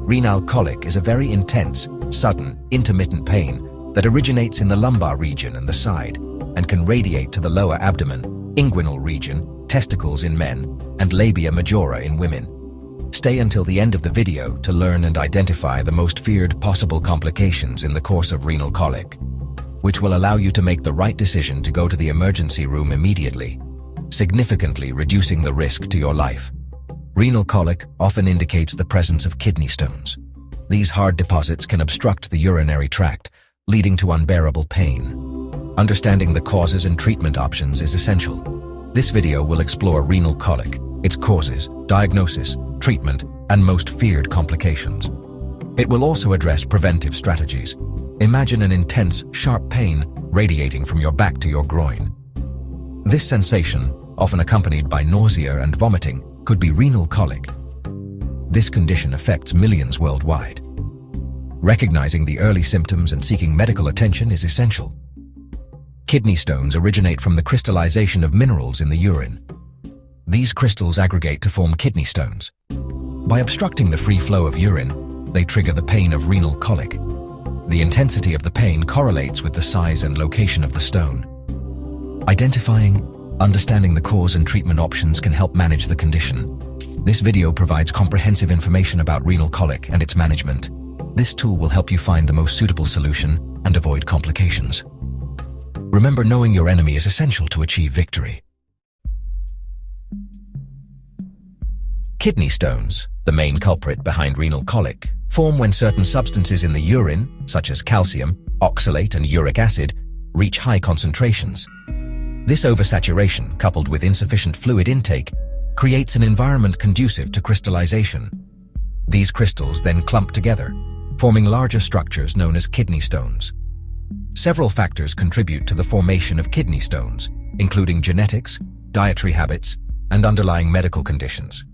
Renal colic is a very intense, sudden, intermittent pain that originates in the lumbar region and the side and can radiate to the lower abdomen, inguinal region, testicles in men, and labia majora in women. Stay until the end of the video to learn and identify the most feared possible complications in the course of renal colic, which will allow you to make the right decision to go to the emergency room immediately, significantly reducing the risk to your life. Renal colic often indicates the presence of kidney stones. These hard deposits can obstruct the urinary tract, leading to unbearable pain. Understanding the causes and treatment options is essential. This video will explore renal colic, its causes, diagnosis, treatment, and most feared complications. It will also address preventive strategies. Imagine an intense, sharp pain radiating from your back to your groin. This sensation, often accompanied by nausea and vomiting, could be renal colic. This condition affects millions worldwide. Recognizing the early symptoms and seeking medical attention is essential. Kidney stones originate from the crystallization of minerals in the urine. These crystals aggregate to form kidney stones. By obstructing the free flow of urine, they trigger the pain of renal colic. The intensity of the pain correlates with the size and location of the stone. Understanding the cause and treatment options can help manage the condition. This video provides comprehensive information about renal colic and its management. This tool will help you find the most suitable solution and avoid complications. Remember, knowing your enemy is essential to achieve victory. Kidney stones, the main culprit behind renal colic, form when certain substances in the urine, such as calcium, oxalate, and uric acid, reach high concentrations. This oversaturation, coupled with insufficient fluid intake, creates an environment conducive to crystallization. These crystals then clump together, forming larger structures known as kidney stones. Several factors contribute to the formation of kidney stones, including genetics, dietary habits, and underlying medical conditions.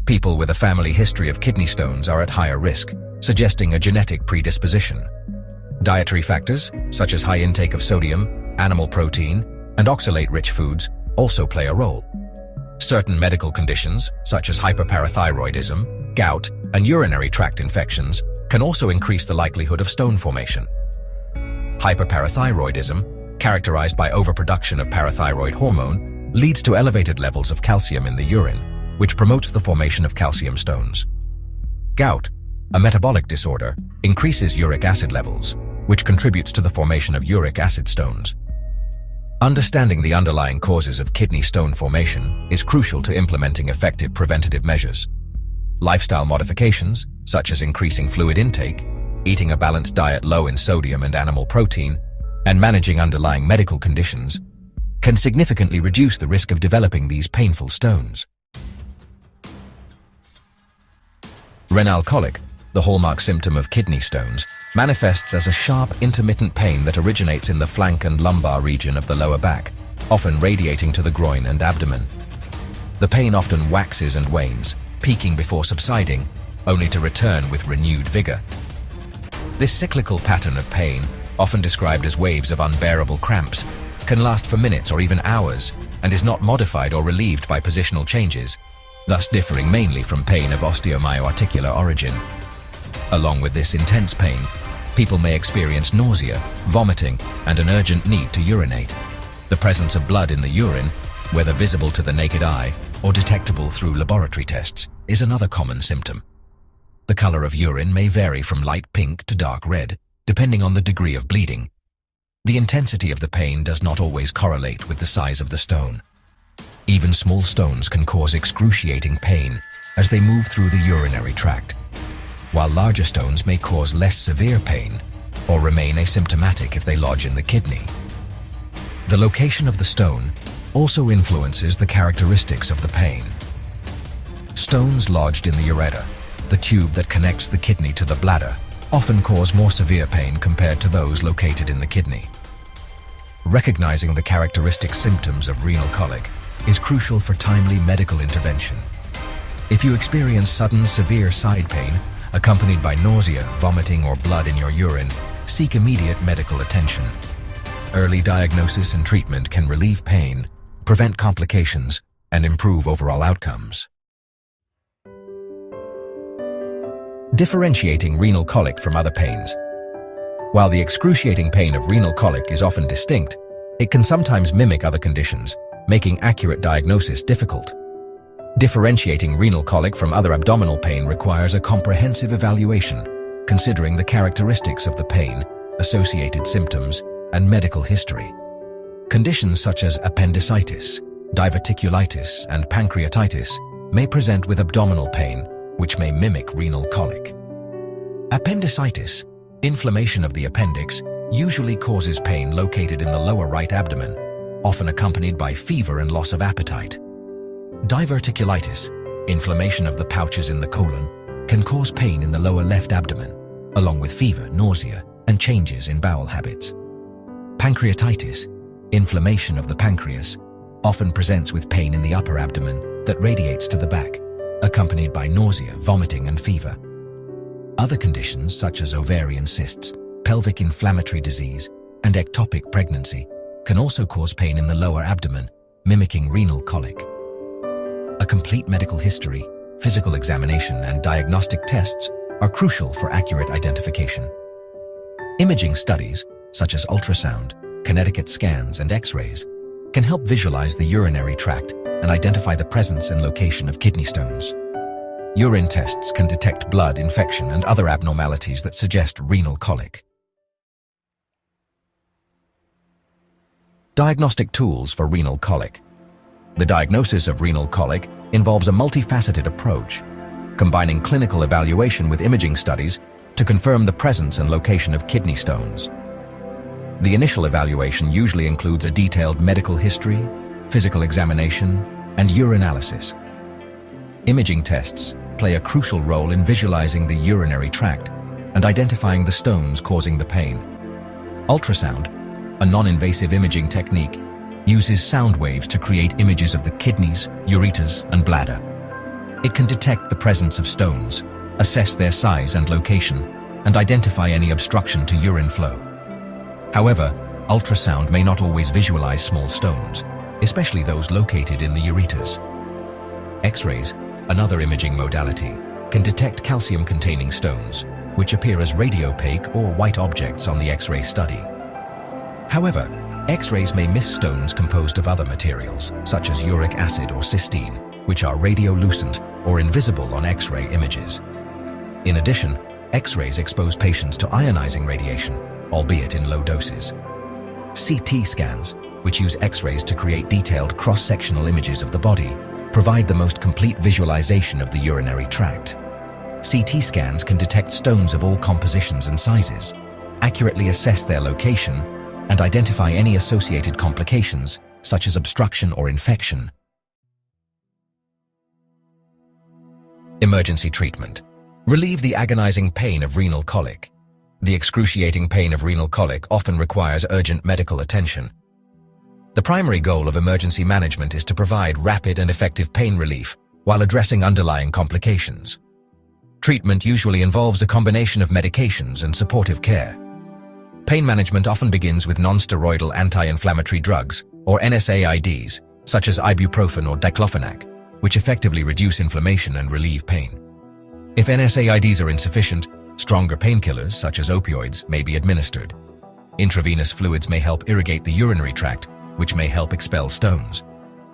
People with a family history of kidney stones are at higher risk, suggesting a genetic predisposition. Dietary factors, such as high intake of sodium, animal protein, and oxalate-rich foods, also play a role. Certain medical conditions, such as hyperparathyroidism, gout, and urinary tract infections, can also increase the likelihood of stone formation. Hyperparathyroidism, characterized by overproduction of parathyroid hormone, leads to elevated levels of calcium in the urine, which promotes the formation of calcium stones. Gout, a metabolic disorder, increases uric acid levels, which contributes to the formation of uric acid stones. Understanding the underlying causes of kidney stone formation is crucial to implementing effective preventative measures. Lifestyle modifications, such as increasing fluid intake, eating a balanced diet low in sodium and animal protein, and managing underlying medical conditions, can significantly reduce the risk of developing these painful stones. Renal colic, the hallmark symptom of kidney stones, manifests as a sharp, intermittent pain that originates in the flank and lumbar region of the lower back, often radiating to the groin and abdomen. The pain often waxes and wanes, peaking before subsiding, only to return with renewed vigor. This cyclical pattern of pain, often described as waves of unbearable cramps, can last for minutes or even hours and is not modified or relieved by positional changes, thus differing mainly from pain of osteomyoarticular origin. Along with this intense pain, people may experience nausea, vomiting, and an urgent need to urinate. The presence of blood in the urine, whether visible to the naked eye or detectable through laboratory tests, is another common symptom. The color of urine may vary from light pink to dark red, depending on the degree of bleeding. The intensity of the pain does not always correlate with the size of the stone. Even small stones can cause excruciating pain as they move through the urinary tract, while larger stones may cause less severe pain or remain asymptomatic if they lodge in the kidney. The location of the stone also influences the characteristics of the pain. Stones lodged in the ureter, the tube that connects the kidney to the bladder, often cause more severe pain compared to those located in the kidney. Recognizing the characteristic symptoms of renal colic is crucial for timely medical intervention. If you experience sudden severe side pain, accompanied by nausea, vomiting, or blood in your urine, seek immediate medical attention. Early diagnosis and treatment can relieve pain, prevent complications, and improve overall outcomes. Differentiating renal colic from other pains. While the excruciating pain of renal colic is often distinct, it can sometimes mimic other conditions, making accurate diagnosis difficult. Differentiating renal colic from other abdominal pain requires a comprehensive evaluation, considering the characteristics of the pain, associated symptoms, and medical history. Conditions such as appendicitis, diverticulitis, and pancreatitis may present with abdominal pain, which may mimic renal colic. Appendicitis, inflammation of the appendix, usually causes pain located in the lower right abdomen, often accompanied by fever and loss of appetite. Diverticulitis, inflammation of the pouches in the colon, can cause pain in the lower left abdomen, along with fever, nausea, and changes in bowel habits. Pancreatitis, inflammation of the pancreas, often presents with pain in the upper abdomen that radiates to the back, accompanied by nausea, vomiting, and fever. Other conditions such as ovarian cysts, pelvic inflammatory disease, and ectopic pregnancy can also cause pain in the lower abdomen, mimicking renal colic. A complete medical history, physical examination, and diagnostic tests are crucial for accurate identification. Imaging studies, such as ultrasound, kinetic scans, and X-rays, can help visualize the urinary tract and identify the presence and location of kidney stones. Urine tests can detect blood, infection, and other abnormalities that suggest renal colic. Diagnostic tools for renal colic. The diagnosis of renal colic involves a multifaceted approach, combining clinical evaluation with imaging studies to confirm the presence and location of kidney stones. The initial evaluation usually includes a detailed medical history, physical examination, and urinalysis. Imaging tests play a crucial role in visualizing the urinary tract and identifying the stones causing the pain. Ultrasound, a non-invasive imaging technique, uses sound waves to create images of the kidneys, ureters, and bladder. It can detect the presence of stones, assess their size and location, and identify any obstruction to urine flow. However, ultrasound may not always visualize small stones, especially those located in the ureters. X-rays, another imaging modality, can detect calcium-containing stones, which appear as radiopaque or white objects on the X-ray study. However, X-rays may miss stones composed of other materials, such as uric acid or cysteine, which are radiolucent or invisible on X-ray images. In addition, X-rays expose patients to ionizing radiation, albeit in low doses. CT scans, which use X-rays to create detailed cross-sectional images of the body, provide the most complete visualization of the urinary tract. CT scans can detect stones of all compositions and sizes, accurately assess their location, and identify any associated complications, such as obstruction or infection. Emergency treatment. Relieve the agonizing pain of renal colic. The excruciating pain of renal colic often requires urgent medical attention. The primary goal of emergency management is to provide rapid and effective pain relief while addressing underlying complications. Treatment usually involves a combination of medications and supportive care. Pain management often begins with non-steroidal anti-inflammatory drugs, or NSAIDs, such as ibuprofen or diclofenac, which effectively reduce inflammation and relieve pain. If NSAIDs are insufficient, stronger painkillers, such as opioids, may be administered. Intravenous fluids may help irrigate the urinary tract, which may help expel stones.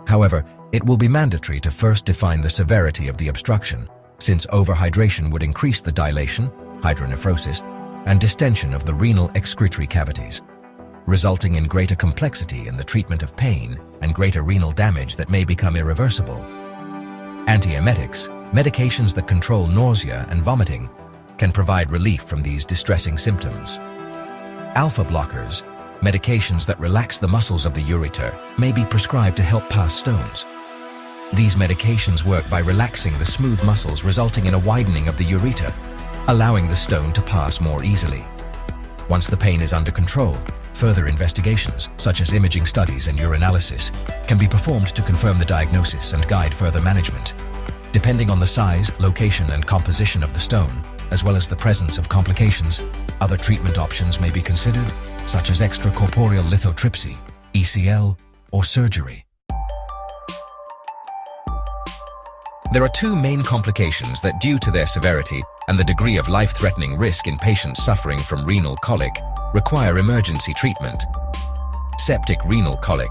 However, it will be mandatory to first define the severity of the obstruction, since overhydration would increase the dilation, hydronephrosis, and distension of the renal excretory cavities, resulting in greater complexity in the treatment of pain and greater renal damage that may become irreversible. Antiemetics, medications that control nausea and vomiting, can provide relief from these distressing symptoms. Alpha blockers, medications that relax the muscles of the ureter, may be prescribed to help pass stones. These medications work by relaxing the smooth muscles, resulting in a widening of the ureter, allowing the stone to pass more easily. Once the pain is under control, further investigations, such as imaging studies and urinalysis, can be performed to confirm the diagnosis and guide further management. Depending on the size, location, and composition of the stone, as well as the presence of complications, other treatment options may be considered, such as extracorporeal lithotripsy, ECL, or surgery. There are two main complications that, due to their severity and the degree of life-threatening risk in patients suffering from renal colic, require emergency treatment. Septic renal colic.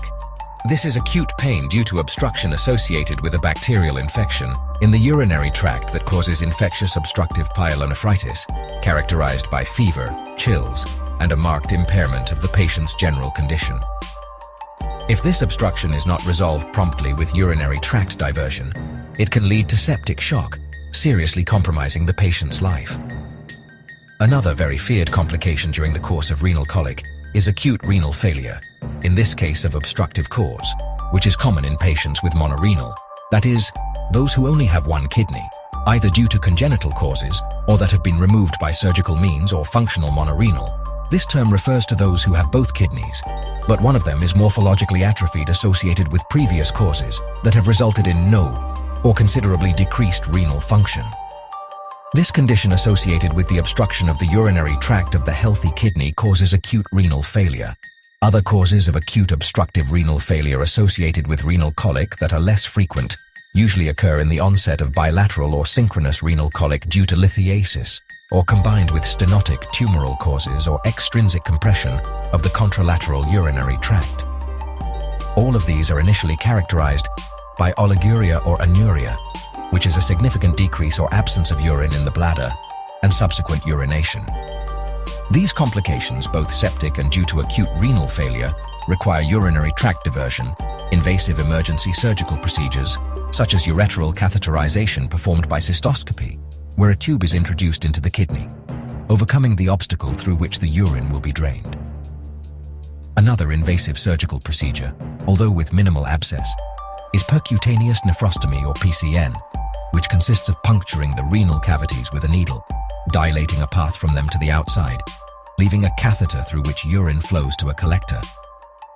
This is acute pain due to obstruction associated with a bacterial infection in the urinary tract that causes infectious obstructive pyelonephritis, characterized by fever, chills, and a marked impairment of the patient's general condition. If this obstruction is not resolved promptly with urinary tract diversion, it can lead to septic shock, seriously compromising the patient's life. Another very feared complication during the course of renal colic is acute renal failure, in this case of obstructive cause, which is common in patients with monorenal, that is, those who only have one kidney, either due to congenital causes or that have been removed by surgical means or functional monorenal. This term refers to those who have both kidneys, but one of them is morphologically atrophied associated with previous causes that have resulted in no or considerably decreased renal function. This condition associated with the obstruction of the urinary tract of the healthy kidney causes acute renal failure. Other causes of acute obstructive renal failure associated with renal colic that are less frequent usually occur in the onset of bilateral or synchronous renal colic due to lithiasis, or combined with stenotic tumoral causes or extrinsic compression of the contralateral urinary tract. All of these are initially characterized by oliguria or anuria, which is a significant decrease or absence of urine in the bladder, and subsequent urination. These complications, both septic and due to acute renal failure, require urinary tract diversion, invasive emergency surgical procedures, such as ureteral catheterization performed by cystoscopy, where a tube is introduced into the kidney, overcoming the obstacle through which the urine will be drained. Another invasive surgical procedure, although with minimal abscess, is percutaneous nephrostomy or PCN, which consists of puncturing the renal cavities with a needle, dilating a path from them to the outside, leaving a catheter through which urine flows to a collector.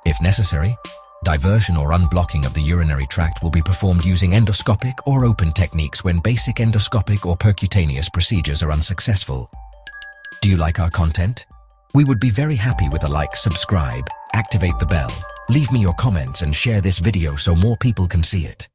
If necessary, diversion or unblocking of the urinary tract will be performed using endoscopic or open techniques when basic endoscopic or percutaneous procedures are unsuccessful. Do you like our content? We would be very happy with a like, subscribe, activate the bell, leave me your comments and share this video so more people can see it.